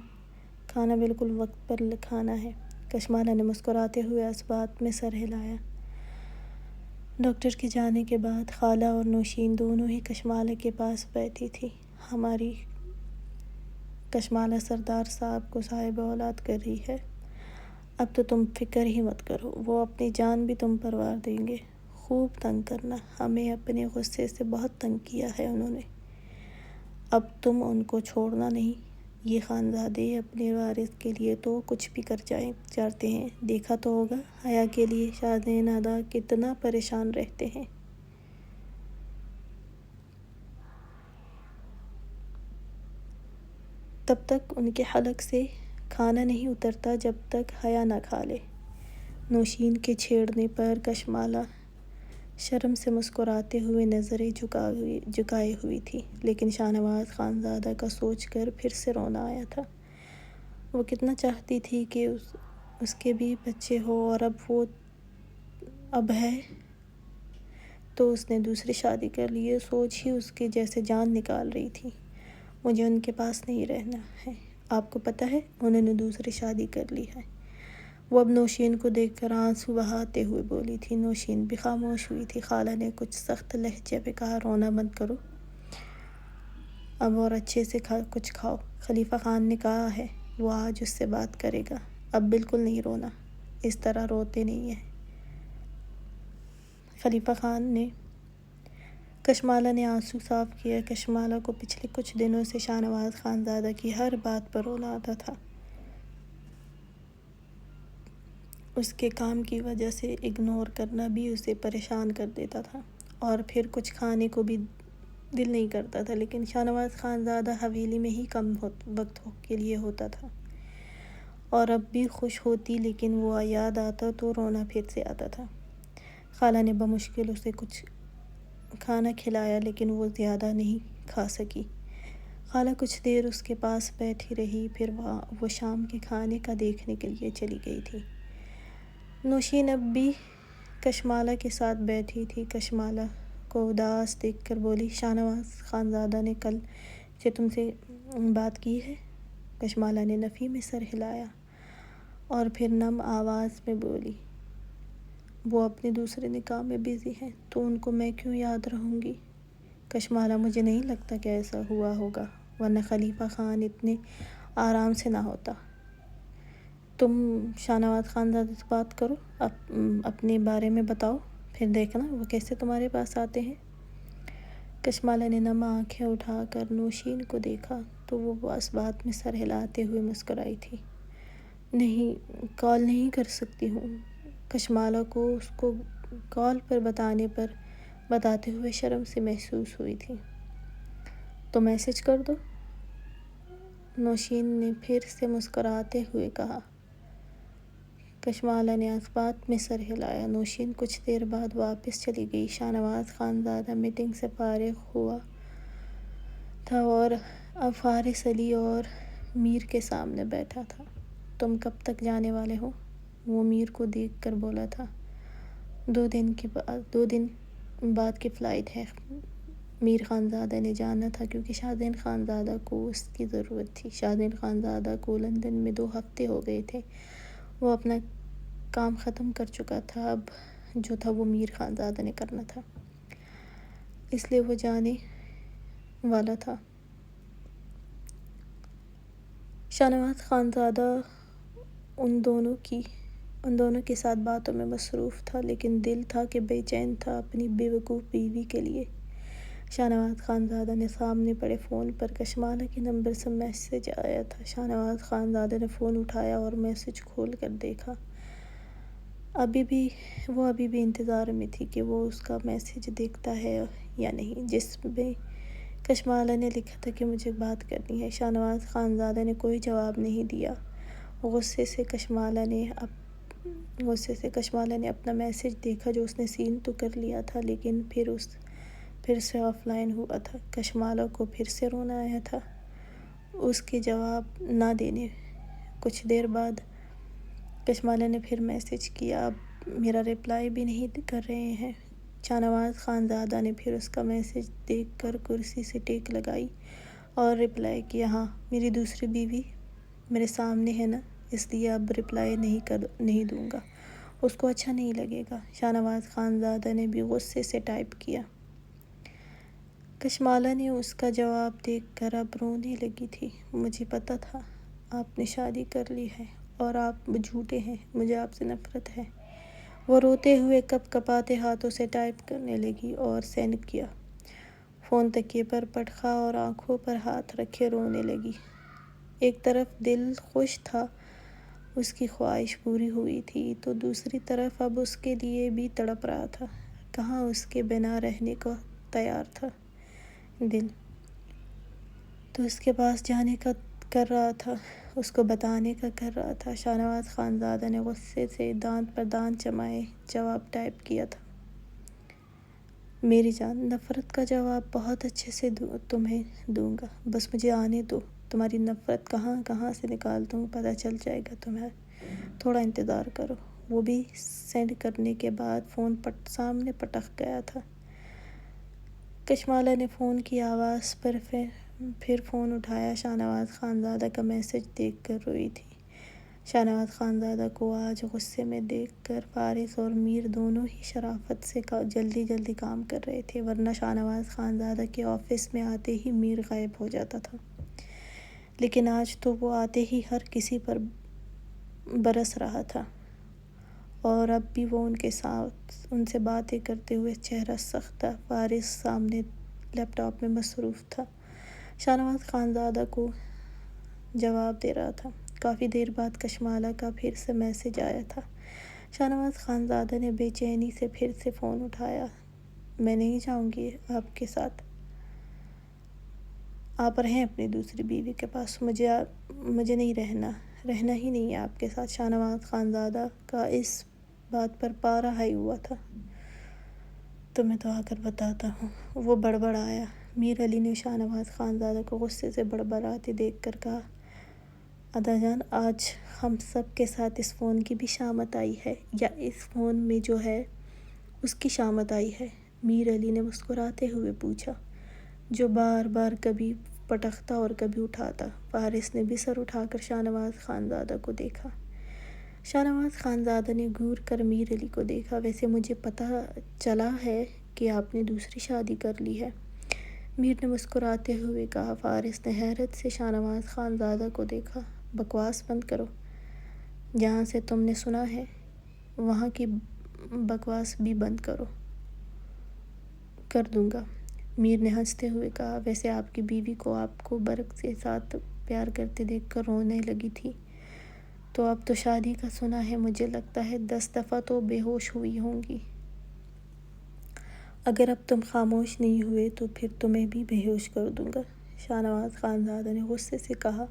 کھانا بالکل وقت پر کھانا ہے۔ کشمالہ نے مسکراتے ہوئے اس بات میں سر ہلایا۔ ڈاکٹر کے جانے کے بعد خالہ اور نوشین دونوں ہی کشمالہ کے پاس بیٹھی تھی۔ ہماری کشمالہ سردار صاحب کو صاحب اولاد کر رہی ہے، اب تو تم فکر ہی مت کرو، وہ اپنی جان بھی تم پر وار دیں گے۔ خوب تنگ کرنا، ہمیں اپنے غصے سے بہت تنگ کیا ہے انہوں نے، اب تم ان کو چھوڑنا نہیں۔ یہ خانزادے اپنے وارث کے لیے تو کچھ بھی کر جاتے ہیں، دیکھا تو ہوگا حیا کے لیے شاہزادہ کتنا پریشان رہتے ہیں۔ تب تک ان کے حلق سے کھانا نہیں اترتا جب تک حیا نہ کھا لے۔ نوشین کے چھیڑنے پر کشمالہ شرم سے مسکراتے ہوئے نظریں جھکائے ہوئی تھی، لیکن شاہنواز خانزادہ کا سوچ کر پھر سے رونا آیا تھا۔ وہ کتنا چاہتی تھی کہ اس کے بھی بچے ہو، اور اب ہے تو اس نے دوسری شادی کر لی۔ یہ سوچ ہی اس کے جیسے جان نکال رہی تھی۔ مجھے ان کے پاس نہیں رہنا ہے، آپ کو پتہ ہے انہوں نے دوسری شادی کر لی ہے۔ وہ اب نوشین کو دیکھ کر آنسو بہاتے ہوئے بولی تھی۔ نوشین بھی خاموش ہوئی تھی۔ خالہ نے کچھ سخت لہجے میں کہا، رونا بند کرو اب اور اچھے سے کچھ کھاؤ۔ خلیفہ خان نے کہا ہے وہ آج اس سے بات کرے گا، اب بالکل نہیں رونا، اس طرح روتے نہیں ہیں۔ خلیفہ خان نے کشمالہ نے آنسو صاف کیا۔ کشمالہ کو پچھلے کچھ دنوں سے شاہنواز خانزادہ کی ہر بات پر رونا آتا تھا۔ اس کے کام کی وجہ سے اگنور کرنا بھی اسے پریشان کر دیتا تھا، اور پھر کچھ کھانے کو بھی دل نہیں کرتا تھا۔ لیکن شاہنواز خانزادہ حویلی میں ہی کم وقت کے لیے ہوتا تھا، اور اب بھی خوش ہوتی، لیکن وہ یاد آتا تو رونا پھر سے آتا تھا۔ خالہ نے بمشکل اسے کچھ کھانا کھلایا، لیکن وہ زیادہ نہیں کھا سکی۔ خالہ کچھ دیر اس کے پاس بیٹھی رہی، پھر وہ شام کے کھانے کا دیکھنے کے لیے چلی گئی تھی۔ نوشین اب بھی کشمالہ کے ساتھ بیٹھی تھی۔ کشمالہ کو اداس دیکھ کر بولی، شاہنواز خانزادہ نے کل سے تم سے بات کی ہے؟ کشمالہ نے نفی میں سر ہلایا اور پھر نم آواز میں بولی، وہ اپنے دوسرے نکاح میں بزی ہیں، تو ان کو میں کیوں یاد رہوں گی؟ کشمالہ، مجھے نہیں لگتا کہ ایسا ہوا ہوگا، ورنہ خلیفہ خان اتنے آرام سے نہ ہوتا۔ تم شاہنواز خانزادہ سے بات کرو، اپنے بارے میں بتاؤ، پھر دیکھنا وہ کیسے تمہارے پاس آتے ہیں۔ کشمالہ نے نم آنکھیں اٹھا کر نوشین کو دیکھا تو وہ اس بات میں سر ہلاتے ہوئے مسکرائی تھی۔ نہیں، کال نہیں کر سکتی ہوں۔ کشمالہ کو اس کو کال پر بتاتے ہوئے شرم سی محسوس ہوئی تھی۔ تو میسج کر دو، نوشین نے پھر سے مسکراتے ہوئے کہا۔ کشمالہ نے بات میں سر ہلایا۔ نوشین کچھ دیر بعد واپس چلی گئی۔ شاہنواز خانزادہ میٹنگ سے فارغ ہوا تھا اور اب فارس علی اور میر کے سامنے بیٹھا تھا۔ تم کب تک جانے والے ہو؟ وہ میر کو دیکھ کر بولا تھا۔ 2 دن بعد کی فلائٹ ہے۔ میر خانزادہ نے جانا تھا کیونکہ شاہزین خانزادہ کو اس کی ضرورت تھی۔ شاہزین خانزادہ کو لندن میں 2 ہفتے ہو گئے تھے۔ وہ اپنا کام ختم کر چکا تھا، اب جو تھا وہ میر خانزادہ نے کرنا تھا، اس لیے وہ جانے والا تھا۔ شاہنواز خانزادہ ان دونوں کے ساتھ باتوں میں مصروف تھا، لیکن دل تھا کہ بے چین تھا اپنی بے وقوف بیوی کے لیے۔ شاہنواز خانزادہ نے سامنے پڑے فون پر کشمالہ کے نمبر سے میسج آیا تھا۔ شاہنواز خانزادہ نے فون اٹھایا اور میسج کھول کر دیکھا۔ وہ ابھی بھی انتظار میں تھی کہ وہ اس کا میسج دیکھتا ہے یا نہیں، جس میں کشمالہ نے لکھا تھا کہ مجھے بات کرنی ہے۔ شاہنواز خانزادہ نے کوئی جواب نہیں دیا۔ غصے سے کشمالہ نے اپنا میسج دیکھا جو اس نے سین تو کر لیا تھا، لیکن پھر سے آف لائن ہوا تھا۔ کشمالہ کو پھر سے رونا آیا تھا اس کے جواب نہ دینے۔ کچھ دیر بعد کشمالہ نے پھر میسج کیا، اب میرا رپلائی بھی نہیں کر رہے ہیں۔ شاہنواز خانزادہ نے پھر اس کا میسج دیکھ کر کرسی سے ٹیک لگائی اور رپلائی کیا، ہاں میری دوسری بیوی میرے سامنے ہے نا، اس لیے اب رپلائی نہیں دوں گا، اس کو اچھا نہیں لگے گا۔ شاہنواز خانزادہ نے بھی غصے سے ٹائپ کیا۔ کشمالہ نے اس کا جواب دیکھ کر اب رونے لگی تھی۔ مجھے پتا تھا آپ نے شادی کر لی ہے اور آپ جھوٹے ہیں، مجھے آپ سے نفرت ہے۔ وہ روتے ہوئے کپ کپاتے ہاتھوں سے ٹائپ کرنے لگی اور سینڈ کیا۔ فون تکیے پر پٹخا اور آنکھوں پر ہاتھ رکھے رونے لگی۔ ایک طرف دل خوش تھا، اس کی خواہش پوری ہوئی تھی، تو دوسری طرف اب اس کے لیے بھی تڑپ رہا تھا۔ کہاں اس کے بنا رہنے کو تیار تھا۔ دل تو اس کے پاس جانے کا کر رہا تھا، اس کو بتانے کا کر رہا تھا۔ شاہنواز خانزادہ نے غصے سے دانت پر دانت جمائے جواب ٹائپ کیا تھا، میری جان، نفرت کا جواب بہت اچھے سے تمہیں دوں گا، بس مجھے آنے دو، تمہاری نفرت کہاں سے نکالتا ہوں پتہ چل جائے گا تمہیں، تھوڑا انتظار کرو۔ وہ بھی سینڈ کرنے کے بعد فون سامنے پٹک گیا تھا۔ کشمالہ نے فون کی آواز پر پھر فون اٹھایا۔ شاہنواز خانزادہ کا میسج دیکھ کر روئی تھی۔ شاہنواز خانزادہ کو آج غصے میں دیکھ کر فارس اور میر دونوں ہی شرافت سے جلدی کام کر رہے تھے، ورنہ شاہنواز خانزادہ کے آفس میں آتے ہی میر غائب ہو جاتا تھا، لیکن آج تو وہ آتے ہی ہر کسی پر برس رہا تھا، اور اب بھی وہ ان سے باتیں کرتے ہوئے چہرہ سخت تھا۔ فارس سامنے لیپ ٹاپ میں مصروف تھا، شاہنواز خانزادہ کو جواب دے رہا تھا۔ کافی دیر بعد کشمالہ کا پھر سے میسج آیا تھا۔ شاہنواز خانزادہ نے بے چینی سے پھر سے فون اٹھایا، میں نہیں جاؤں گی آپ کے ساتھ، آپ رہیں اپنی دوسری بیوی کے پاس، مجھے نہیں رہنا ہی نہیں ہے آپ کے ساتھ۔ شاہنواز خانزادہ کا اس بات پر پارا ہائی ہوا تھا۔ تمہیں تو آ کر بتاتا ہوں، وہ بڑبڑایا۔ میر علی نے شاہنواز خانزادہ کو غصے سے بڑبڑاتے دیکھ کر کہا، ادا جان، آج ہم سب کے ساتھ اس فون کی بھی شامت آئی ہے، یا اس فون میں جو ہے اس کی شامت آئی ہے؟ میر علی نے مسکراتے ہوئے پوچھا، جو بار بار کبھی پٹکتا اور کبھی اٹھاتا۔ فارس نے بھی سر اٹھا کر شاہنواز خانزادہ کو دیکھا۔ شاہنواز خانزادہ نے گور کر میر علی کو دیکھا، ویسے مجھے پتہ چلا ہے کہ آپ نے دوسری شادی کر لی ہے، میر نے مسکراتے ہوئے کہا۔ فارس نے حیرت سے شاہنواز خانزادہ کو دیکھا، بکواس بند کرو، جہاں سے تم نے سنا ہے وہاں کی بکواس بھی بند کر دوں گا، میر نے ہنستے ہوئے کہا۔ ویسے آپ کی بیوی کو آپ کو برق کے ساتھ پیار کرتے دیکھ کر رونے لگی تھی، تو اب تو شادی کا سنا ہے، مجھے لگتا ہے 10 دفعہ تو بے ہوش ہوئی ہوں گی۔ اگر اب تم خاموش نہیں ہوئے تو پھر تمہیں بھی بے ہوش کر دوں گا، شاہنواز خانزادہ نے غصے سے کہا۔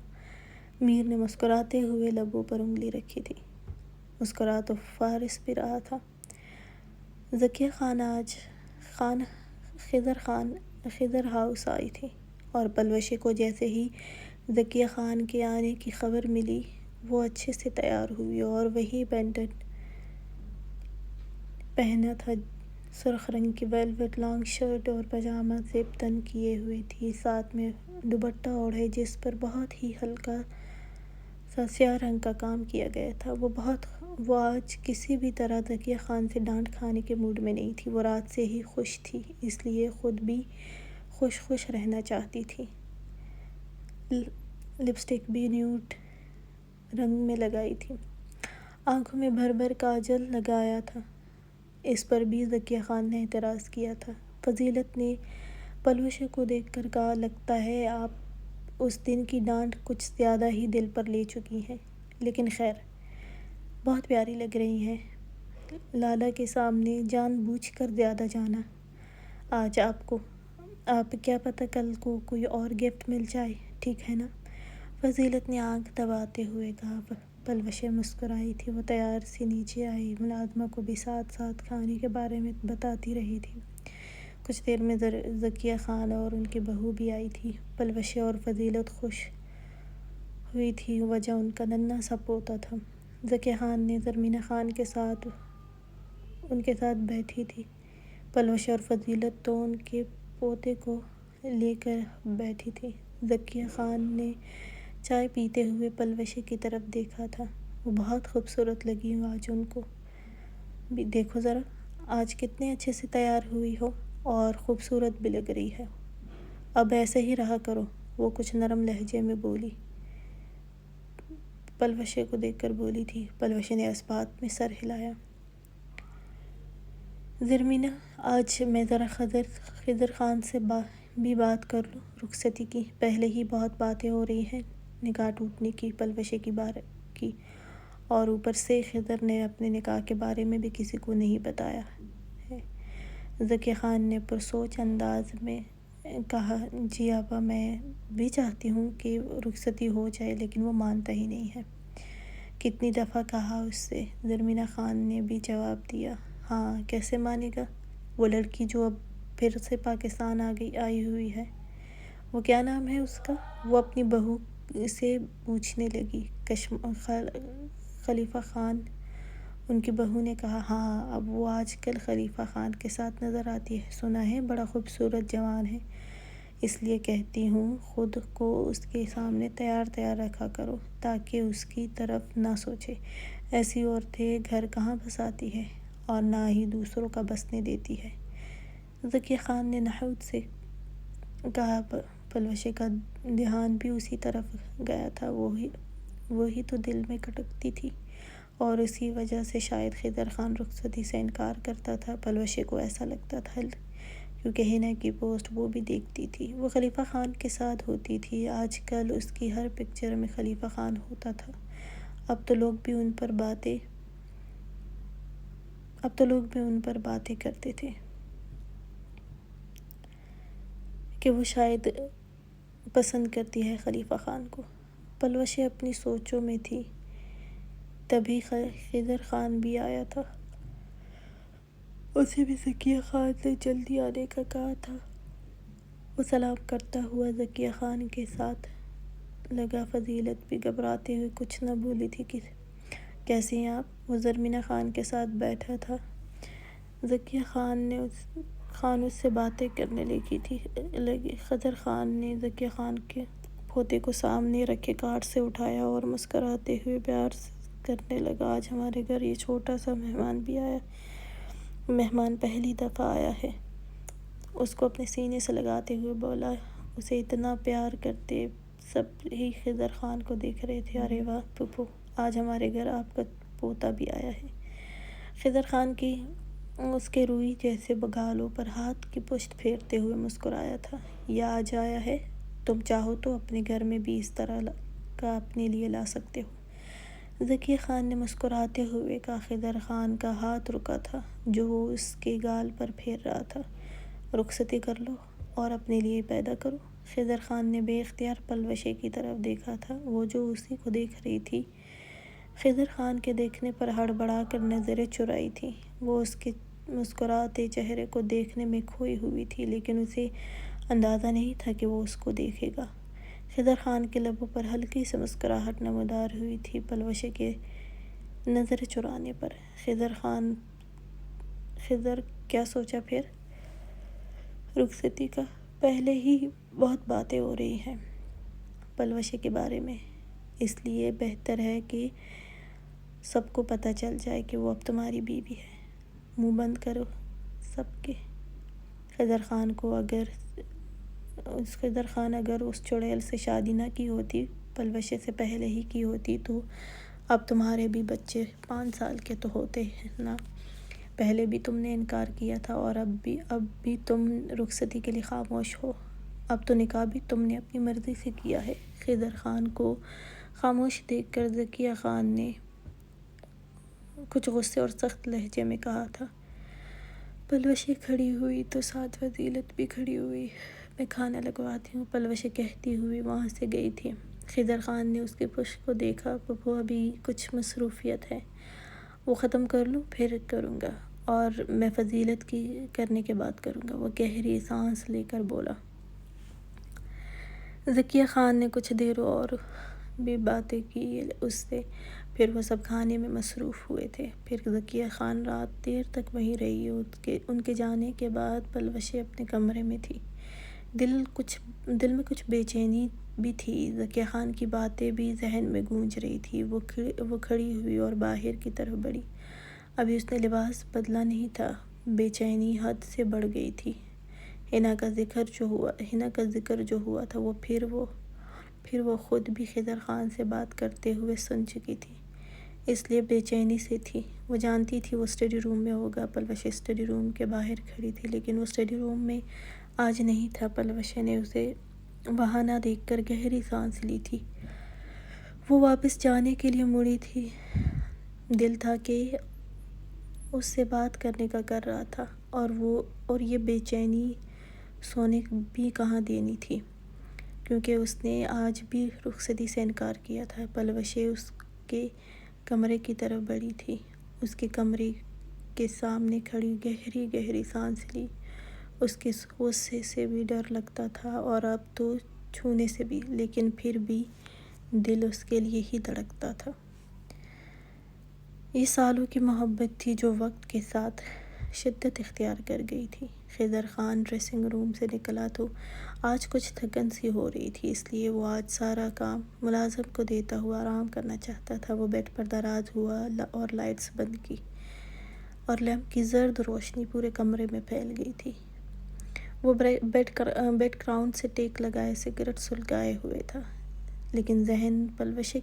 میر نے مسکراتے ہوئے لبوں پر انگلی رکھی تھی، مسکرا تو فارس بھی رہا تھا۔ ذکیہ خان آج خضر ہاؤس آئی تھی اور پلوشے کو جیسے ہی ذکیہ خان کے آنے کی خبر ملی وہ اچھے سے تیار ہوئی اور وہی بینڈن پہنا تھا، سرخ رنگ کی ویلویٹ لانگ شرٹ اور پاجامہ زپ تن کیے ہوئے تھی، ساتھ میں دوپٹہ اوڑھے جس پر بہت ہی ہلکا سا سیاہ رنگ کا کام کیا گیا تھا۔ وہ آج کسی بھی طرح ذکیہ خان سے ڈانٹ کھانے کے موڈ میں نہیں تھی، وہ رات سے ہی خوش تھی، اس لیے خود بھی خوش رہنا چاہتی تھی۔ لپسٹک بھی نیوڈ رنگ میں لگائی تھی، آنکھوں میں بھر کاجل لگایا تھا، اس پر بھی ذکیہ خان نے اعتراض کیا تھا۔ فضیلت نے پلوشے کو دیکھ کر کہا، لگتا ہے آپ اس دن کی ڈانٹ کچھ زیادہ ہی دل پر لے چکی ہیں، لیکن خیر، بہت پیاری لگ رہی ہیں۔ لالا کے سامنے جان بوجھ کر زیادہ جانا آج آپ کو، آپ کیا پتہ کل کو کوئی اور گفٹ مل جائے، ٹھیک ہے نا؟ فضیلت نے آنکھ دباتے ہوئے کہا۔ پلوشے مسکرائی تھی، وہ تیار سی نیچے آئی، ملازمہ کو بھی ساتھ کھانے کے بارے میں بتاتی رہی تھی۔ کچھ دیر میں ذکیہ خان اور ان کی بہو بھی آئی تھی۔ پلوشے اور فضیلت خوش ہوئی تھی، وجہ ان کا ننھا سا پوتا تھا۔ ذکیہ خان نے زرمینہ خان ان کے ساتھ بیٹھی تھی، پلوشے اور فضیلت تو ان کے پوتے کو لے کر بیٹھی تھی۔ ذکیہ خان نے چائے پیتے ہوئے پلوشے کی طرف دیکھا تھا، وہ بہت خوبصورت لگی آج ان کو بھی، دیکھو ذرا آج کتنے اچھے سے تیار ہوئی ہو اور خوبصورت بھی لگ رہی ہے، اب ایسے ہی رہا کرو، وہ کچھ نرم لہجے میں پلوشے کو دیکھ کر بولی تھی۔ پلوشے نے اس بات میں سر ہلایا۔ زرمینہ، آج میں ذرا خضر خان سے بھی بات کر لوں رخصتی کی، پہلے ہی بہت باتیں ہو رہی ہیں نکاح ٹوٹنے کی، پلوشے کی، اور اوپر سے خضر نے اپنے نکاح کے بارے میں بھی کسی کو نہیں بتایا ہے۔ ذکیہ خان نے پرسوچ انداز میں کہا، جی آپا، میں بھی چاہتی ہوں کہ رخصتی ہو جائے، لیکن وہ مانتا ہی نہیں ہے۔ کتنی دفعہ کہا اس سے، زرمینہ خان نے بھی جواب دیا۔ ہاں، کیسے مانے گا؟ وہ لڑکی جو اب پھر سے پاکستان آئی ہوئی ہے، وہ کیا نام ہے اس کا؟ وہ اپنی بہو سے پوچھنے لگی۔ خلیفہ خان، ان کی بہو نے کہا۔ ہاں، اب وہ آج کل خلیفہ خان کے ساتھ نظر آتی ہے، سنا ہے بڑا خوبصورت جوان ہے، اس لیے کہتی ہوں خود کو اس کے سامنے تیار رکھا کرو تاکہ اس کی طرف نہ سوچے۔ ایسی عورتیں گھر کہاں بساتی ہے اور نہ ہی دوسروں کا بسنے دیتی ہے۔ ذکیہ خان نے نحوست سے کہا۔ پلوشے کا دھیان بھی اسی طرف گیا تھا، وہی تو دل میں کھٹکتی تھی، اور اسی وجہ سے شاید خضر خان رخصتی سے انکار کرتا تھا۔ پلوشے کو ایسا لگتا تھا کیونکہ حنا کی پوسٹ وہ بھی دیکھتی تھی، وہ خلیفہ خان کے ساتھ ہوتی تھی، آج کل اس کی ہر پکچر میں خلیفہ خان ہوتا تھا۔ اب تو لوگ بھی ان پر باتیں کرتے تھے کہ وہ شاید پسند کرتی ہے خلیفہ خان کو۔ پلوشے اپنی سوچوں میں تھی، تبھی خضر خان بھی آیا تھا، اسے بھی ذکیہ خان نے جلدی آنے کا کہا تھا۔ وہ سلام کرتا ہوا ذکیہ خان کے ساتھ لگا، فضیلت بھی گھبراتے ہوئے کچھ نہ بولی تھی کہ کیسی ہیں آپ؟ وہ زرمینہ خان کے ساتھ بیٹھا تھا، ذکیہ خان اس سے باتیں کرنے لگی۔ خضر خان نے ذکیہ خان کے پوتے کو سامنے رکھے کارٹ سے اٹھایا اور مسکراتے ہوئے پیار کرنے لگا، آج ہمارے گھر یہ چھوٹا سا مہمان پہلی دفعہ آیا ہے، اس کو اپنے سینے سے لگاتے ہوئے بولا، اسے اتنا پیار کرتے سب ہی خضر خان کو دیکھ رہے تھے۔ ارے واہ پھوپھو، آج ہمارے گھر آپ کا پوتا بھی آیا ہے۔ خضر خان کی اس کے روئی جیسے گالوں پر ہاتھ کی پشت پھیرتے ہوئے مسکرایا تھا، یہ آج آیا ہے، تم چاہو تو اپنے گھر میں بھی اس طرح کا اپنے لیے لا سکتے ہو۔ ذکیہ خان نے مسکراتے ہوئے کہا۔ خضر خان کا ہاتھ رکا تھا جو وہ اس کے گال پر پھیر رہا تھا۔ رخصتی کر لو اور اپنے لیے پیدا کرو۔ خضر خان نے بے اختیار پلوشے کی طرف دیکھا تھا، وہ جو اسی کو دیکھ رہی تھی، خضر خان کے دیکھنے پر ہڑبڑا کر نظریں چرائی تھیں۔ وہ اس کے مسکراتے چہرے کو دیکھنے میں کھوئی ہوئی تھی، لیکن اسے اندازہ نہیں تھا کہ وہ اس کو دیکھے گا۔ خضر خان کے لبوں پر ہلکی سی مسکراہٹ نمودار ہوئی تھی پلوشے کے نظریں چرانے پر۔ خضر کیا سوچا پھر؟ رخصتی کا پہلے ہی بہت باتیں ہو رہی ہیں پلوشے کے بارے میں، اس لیے بہتر ہے کہ سب کو پتہ چل جائے کہ وہ اب تمہاری بیوی ہے۔ منہ بند کرو سب کے۔ خضر خان اگر اس چڑیل سے شادی نہ کی ہوتی، پلوشے سے پہلے ہی کی ہوتی، تو اب تمہارے بھی بچے 5 سال کے تو ہوتے نا۔ پہلے بھی تم نے انکار کیا تھا اور اب بھی تم رخصتی کے لیے خاموش ہو۔ اب تو نکاح بھی تم نے اپنی مرضی سے کیا ہے۔ خضر خان کو خاموش دیکھ کر ذکیہ خان نے کچھ غصے اور سخت لہجے میں کہا تھا۔ پلوشے کھڑی ہوئی تو ساتھ فضیلت بھی کھڑی ہوئی۔ میں کھانا لگواتی ہوں، پلوشے کہتی ہوئی وہاں سے گئی تھی۔ خضر خان نے اس کے پشت کو دیکھا۔ پپو ابھی کچھ مصروفیت ہے، وہ ختم کر لوں پھر کروں گا، اور میں فضیلت کی کرنے کے بعد کروں گا، وہ گہری سانس لے کر بولا۔ ذکیہ خان نے کچھ دیر اور بھی باتیں کی اس سے، پھر وہ سب کھانے میں مصروف ہوئے تھے۔ پھر ذکیہ خان رات دیر تک وہیں رہی۔ ان کے جانے کے بعد پلوشے اپنے کمرے میں تھی۔ دل میں کچھ بے چینی بھی تھی۔ ذکیہ خان کی باتیں بھی ذہن میں گونج رہی تھی۔ وہ کھڑی ہوئی اور باہر کی طرف بڑھی۔ ابھی اس نے لباس بدلا نہیں تھا۔ بے چینی حد سے بڑھ گئی تھی۔ حنا کا ذکر جو ہوا تھا، پھر وہ خود بھی خضر خان سے بات کرتے ہوئے سن چکی تھی، اس لیے بے چینی سے تھی۔ وہ جانتی تھی وہ اسٹڈی روم میں ہوگا۔ پلوشے اسٹڈی روم کے باہر کھڑی تھی، لیکن وہ اسٹڈی روم میں آج نہیں تھا۔ پلوشے نے اسے وہاں نہ دیکھ کر گہری سانس لی تھی۔ وہ واپس جانے کے لیے مڑی تھی۔ دل تھا کہ اس سے بات کرنے کا کر رہا تھا، اور یہ بے چینی سونے بھی کہاں دینی تھی، کیونکہ اس نے آج بھی رخصتی سے انکار کیا تھا۔ پلوشے اس کے کمرے کی طرف بڑھی تھی۔ اس کے کمرے کے سامنے کھڑی گہری سانس لی۔ اس کے غصے سے بھی ڈر لگتا تھا، اور اب تو چھونے سے بھی، لیکن پھر بھی دل اس کے لیے ہی دھڑکتا تھا۔ یہ سالوں کی محبت تھی جو وقت کے ساتھ شدت اختیار کر گئی تھی۔ خضر خان ڈریسنگ روم سے نکلا تو آج کچھ تھکن سی ہو رہی تھی، اس لیے وہ آج سارا کام ملازم کو دیتا ہوا آرام کرنا چاہتا تھا۔ وہ بیڈ پر دراز ہوا اور لائٹس بند کی، اور لیمپ کی زرد روشنی پورے کمرے میں پھیل گئی تھی۔ وہ بیڈ گراؤنڈ سے ٹیک لگائے سگریٹ سلگائے ہوئے تھا، لیکن ذہن پلوشے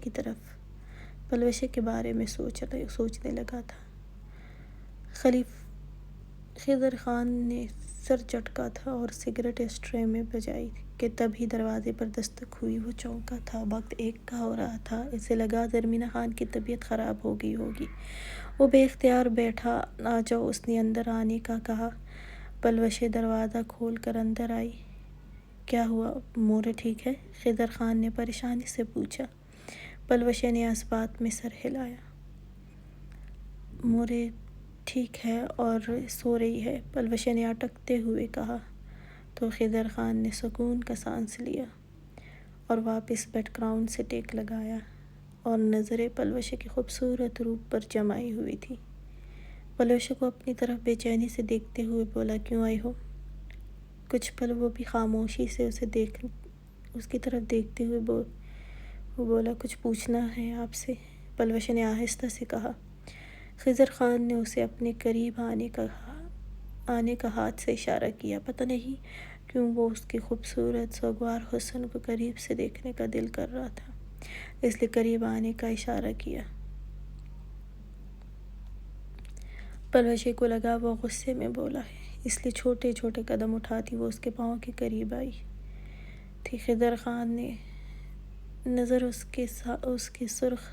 کے بارے میں سوچنے لگا تھا۔ خضر خان نے سر جھٹکا تھا اور سگریٹ اسٹرے میں بجائی کہ تبھی دروازے پر دستک ہوئی۔ وہ چونکا تھا۔ وقت 1 کا ہو رہا تھا۔ اسے لگا زرمینہ خان کی طبیعت خراب ہو گئی ہوگی۔ وہ بے اختیار بیٹھا۔ آ جاؤ، اس نے اندر آنے کا کہا۔ پلوشے دروازہ کھول کر اندر آئی۔ کیا ہوا، مورے ٹھیک ہے؟ خضر خان نے پریشانی سے پوچھا۔ پلوشے نے اس بات میں سر ہلایا۔ مورے ٹھیک ہے اور سو رہی ہے، پلوشے نے اٹکتے ہوئے کہا۔ تو خضر خان نے سکون کا سانس لیا اور واپس بیڈ گراؤنڈ سے ٹیک لگایا، اور نظریں پلوشے کے خوبصورت روپ پر جمائی ہوئی تھی۔ پلوشے کو اپنی طرف بے چینی سے دیکھتے ہوئے بولا، کیوں آئی ہو؟ کچھ پل وہ بھی خاموشی سے اس کی طرف دیکھتے ہوئے وہ بولا، کچھ پوچھنا ہے آپ سے، پلوشے نے آہستہ سے کہا۔ خضر خان نے اسے اپنے قریب آنے کا ہاتھ سے اشارہ کیا۔ پتہ نہیں کیوں وہ اس کے خوبصورت سوگوار حسن کو قریب سے دیکھنے کا دل کر رہا تھا، اس لیے قریب آنے کا اشارہ کیا۔ پلوشے کو لگا وہ غصے میں بولا ہے، اس لیے چھوٹے چھوٹے قدم اٹھاتی وہ اس کے پاؤں کے قریب آئی تھی۔ خضر خان نے نظر اس کے سرخ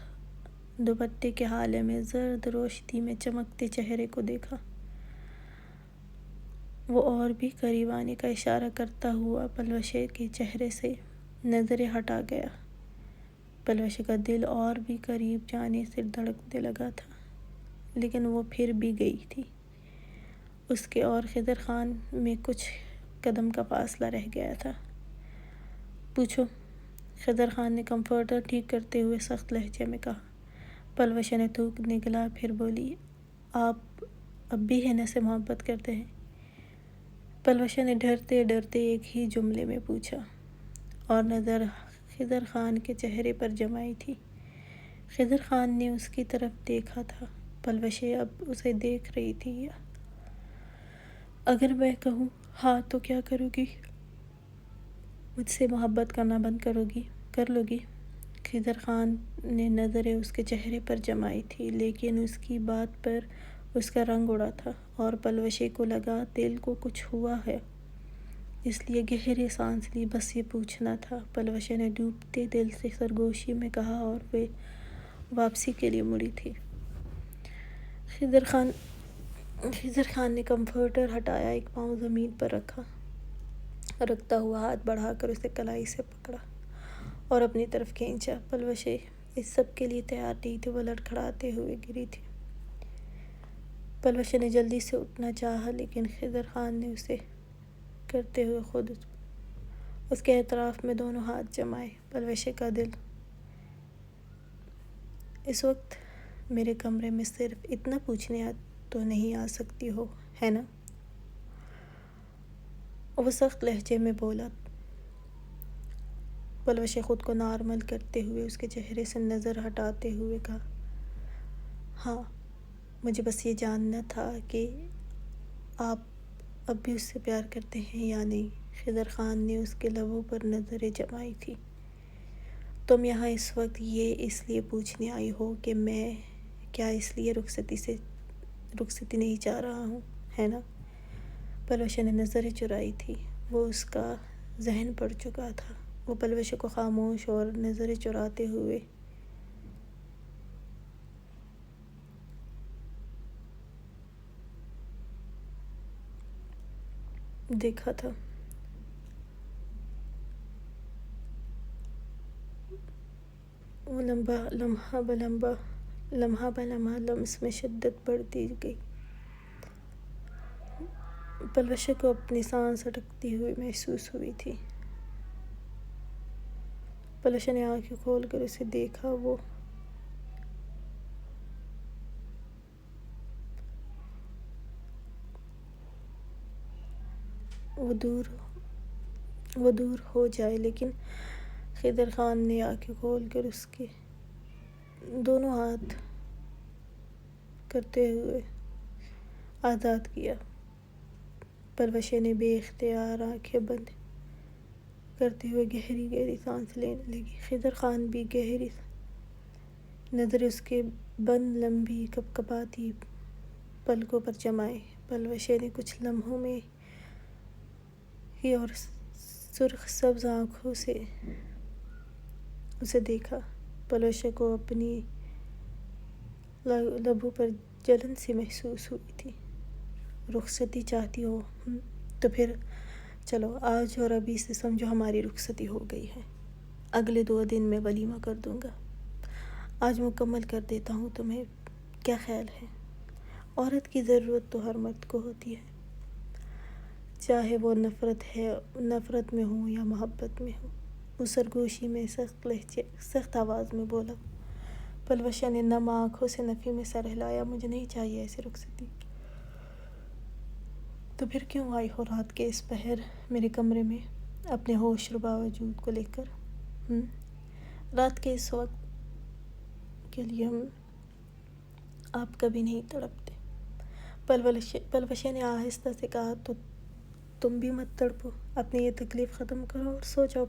دوپٹے کے حالے میں زرد روشنی میں چمکتے چہرے کو دیکھا۔ وہ اور بھی قریب آنے کا اشارہ کرتا ہوا پلوشے کے چہرے سے نظریں ہٹا گیا۔ پلوشے کا دل اور بھی قریب جانے سے دھڑکنے لگا تھا، لیکن وہ پھر بھی گئی تھی۔ اس کے اور خضر خان میں کچھ قدم کا فاصلہ رہ گیا تھا۔ پوچھو، خضر خان نے کمفرٹر ٹھیک کرتے ہوئے سخت لہجے میں کہا۔ پلوشے نے تھوک نگلا، پھر بولی، آپ اب بھی حنا سے محبت کرتے ہیں؟ پلوشے نے ڈرتے ڈرتے ایک ہی جملے میں پوچھا، اور نظر خضر خان کے چہرے پر جمائی تھی۔ خضر خان نے اس کی طرف دیکھا تھا، پلوشے اب اسے دیکھ رہی تھی۔ اگر میں کہوں ہاں تو کیا کرو گی؟ مجھ سے محبت کرنا بند کر لو گی؟ خضر خان نے نظریں اس کے چہرے پر جمائی تھی، لیکن اس کی بات پر اس کا رنگ اڑا تھا، اور پلوشے کو لگا دل کو کچھ ہوا ہے، اس لیے گہری سانس لی۔ بس یہ پوچھنا تھا، پلوشے نے ڈوبتے دل سے سرگوشی میں کہا، اور وہ واپسی کے لیے مڑی تھی۔ خضر خان نے کمفرٹر ہٹایا، ایک پاؤں زمین پر رکھتا ہوا ہاتھ بڑھا کر اسے کلائی سے پکڑا اور اپنی طرف کھینچا۔ پلوشے اس سب کے لیے تیار نہیں تھی، وہ لڑکھڑاتے ہوئے گری تھی۔ پلوشے نے جلدی سے اٹھنا چاہا، لیکن خضر خان نے اسے کرتے ہوئے خود اس کے اطراف میں دونوں ہاتھ جمائے۔ پلوشے کا دل، اس وقت میرے کمرے میں صرف اتنا پوچھنے تو نہیں آ سکتی ہو، ہے نا؟ وہ سخت لہجے میں بولا۔ پلوشے خود کو نارمل کرتے ہوئے اس کے چہرے سے نظر ہٹاتے ہوئے کہا، ہاں، مجھے بس یہ جاننا تھا کہ آپ اب بھی اس سے پیار کرتے ہیں یا نہیں؟ خضر خان نے اس کے لبوں پر نظریں جمائی تھی۔ تم یہاں اس وقت یہ اس لیے پوچھنے آئی ہو کہ میں کیا اس لیے رخصتی نہیں چاہ رہا ہوں، ہے نا؟ پلوشے نے نظریں چرائی تھی، وہ اس کا ذہن پڑ چکا تھا۔ وہ پلوشے کو خاموش اور نظریں چراتے ہوئے دیکھا تھا۔ وہ لمحہ بہ لمحہ لمس میں شدت بڑھتی گئی۔ پلوشے کو اپنی سانس اٹکتی ہوئی محسوس ہوئی تھی۔ پلوشے نے آنکھیں کھول کر اسے دیکھا۔ وہ دور ہو جائے، لیکن خضر خان نے آنکھیں کھول کر اس کے دونوں ہاتھ کرتے ہوئے آزاد کیا۔ پلوشے نے بے اختیار آنکھیں بند کرتے ہوئے گہری سانس لینے لگی۔ خضر خان بھی گہری نظریں اس کے بند لمبی کپکپاتی پلکوں پر جمائے۔ پلوشے نے کچھ لمحوں میں ہی اور سرخ سبز آنکھوں سے اسے دیکھا۔ پلوشے کو اپنی لبوں پر جلن سی محسوس ہوئی تھی۔ رخصتی چاہتی ہو؟ تو پھر چلو، آج اور ابھی سے سمجھو ہماری رخصتی ہو گئی ہے۔ اگلے 2 دن میں ولیمہ کر دوں گا۔ آج مکمل کر دیتا ہوں، تمہیں کیا خیال ہے؟ عورت کی ضرورت تو ہر مرد کو ہوتی ہے، چاہے وہ نفرت میں ہو یا محبت میں ہو، وہ سرگوشی میں سخت آواز میں بولا۔ پلوشے نے نم آنکھوں سے نفی میں سر ہلایا۔ مجھے نہیں چاہیے ایسی رخصتی۔ تو پھر کیوں آئی ہو رات کے اس پہر میرے کمرے میں اپنے ہوش ربا وجود کو لے کر؟ رات کے اس وقت کے لیے آپ کبھی نہیں تڑپتے۔ پلوشے نے آہستہ سے کہا، تو تم بھی مت تڑپو، اپنی یہ تکلیف ختم کرو اور سو جاؤ۔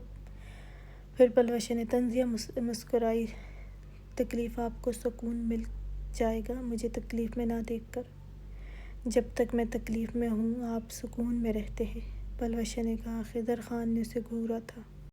پھر پلوشے نے طنزیہ مسکرائی، تکلیف آپ کو سکون مل جائے گا مجھے تکلیف میں نہ دیکھ کر۔ جب تک میں تکلیف میں ہوں آپ سکون میں رہتے ہیں، پلوشے نے کہا۔ خضر خان نے اسے گھورا تھا۔